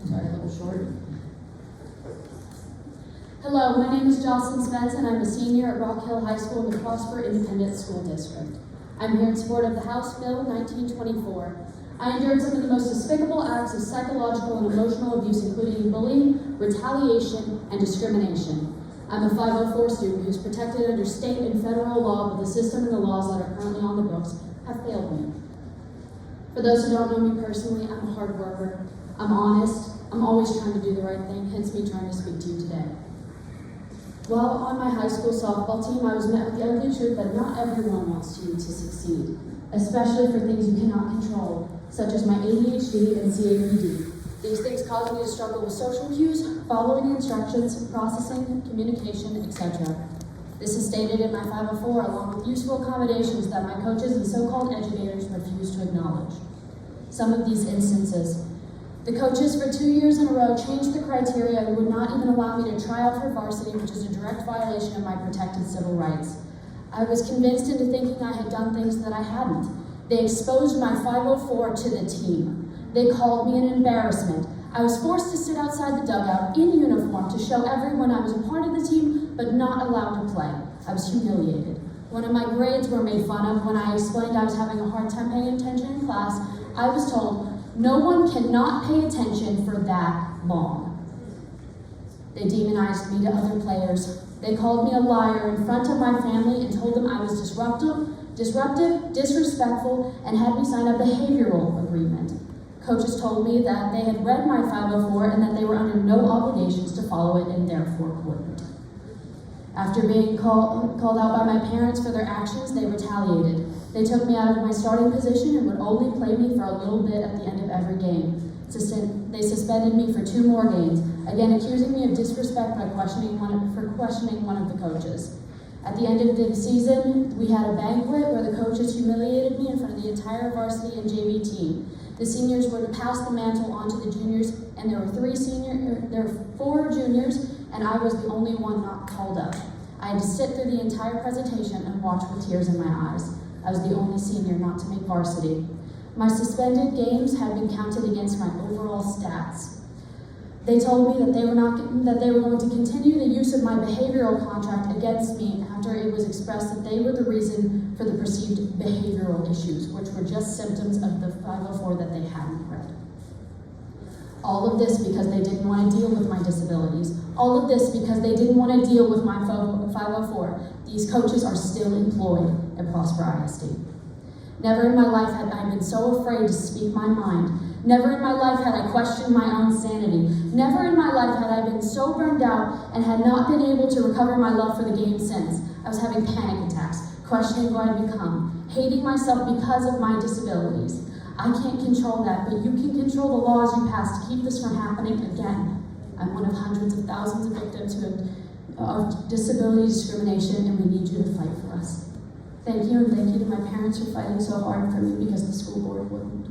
Sorry, a little short. Hello, my name is Jocelyn Spence, and I'm a senior at Rock Hill High School in the Prosper Independent School District. I'm here in support of the House Bill 1924. I endured some of the most despicable acts of psychological and emotional abuse, including bullying, retaliation, and discrimination. I'm a 504 student who's protected under state and federal law, but the system and the laws that are currently on the books have failed me. For those who don't know me personally, I'm a hard worker. I'm honest. I'm always trying to do the right thing, hence me trying to speak to you today. While on my high school softball team, I was met with the ugly truth that not everyone wants you to succeed, especially for things you cannot control, such as my ADHD and CAPD. These things cause me to struggle with social cues, following instructions, processing, communication, etc. This is stated in my 504 along with useful accommodations that my coaches and so-called educators refuse to acknowledge. Some of these instances. The coaches for 2 years in a row changed the criteria and would not even allow me to try out for varsity, which is a direct violation of my protected civil rights. I was convinced into thinking I had done things that I hadn't. They exposed my 504 to the team. They called me an embarrassment. I was forced to sit outside the dugout in uniform to show everyone I was a part of the team, but not allowed to play. I was humiliated. One of my grades were made fun of when I explained I was having a hard time paying attention in class. I was told, no one cannot pay attention for that long. They demonized me to other players. They called me a liar in front of my family and told them I was disruptive, disrespectful, and had me sign a behavioral agreement. Coaches told me that they had read my 504 and that they were under no obligations to follow it and therefore wouldn't. After being called out by my parents for their actions, they retaliated. They took me out of my starting position and would only play me for a little bit at the end of every game. They suspended me for 2 more games, again accusing me of disrespect by questioning one of the coaches. At the end of the season, we had a banquet where the coaches humiliated me in front of the entire varsity and JV team. The seniors were to pass the mantle on to the juniors, and there were 4 juniors, and I was the only one not called up. I had to sit through the entire presentation and watch with tears in my eyes. I was the only senior not to make varsity. My suspended games had been counted against my overall stats. They told me that they were going to continue the use of my behavioral contract against me after it was expressed that they were the reason for the perceived behavioral issues, which were just symptoms of the 504 that they hadn't read. All of this because they didn't want to deal with my disabilities. All of this because they didn't want to deal with my 504. These coaches are still employed at Prosper ISD. Never in my life had I been so afraid to speak my mind. Never in my life had I questioned my own sanity. Never in my life had I been so burned out and had not been able to recover my love for the game since. I was having panic attacks, questioning what I'd become, hating myself because of my disabilities. I can't control that, but you can control the laws you pass to keep this from happening again. I'm one of hundreds of thousands of victims of disability discrimination, and we need you to fight for us. Thank you, and thank you to my parents for fighting so hard for me because the school board wouldn't.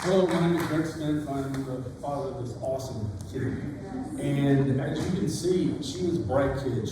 Hello, my name is Greg Smith. I'm the father of this awesome kid. And as you can see, she was a bright kid.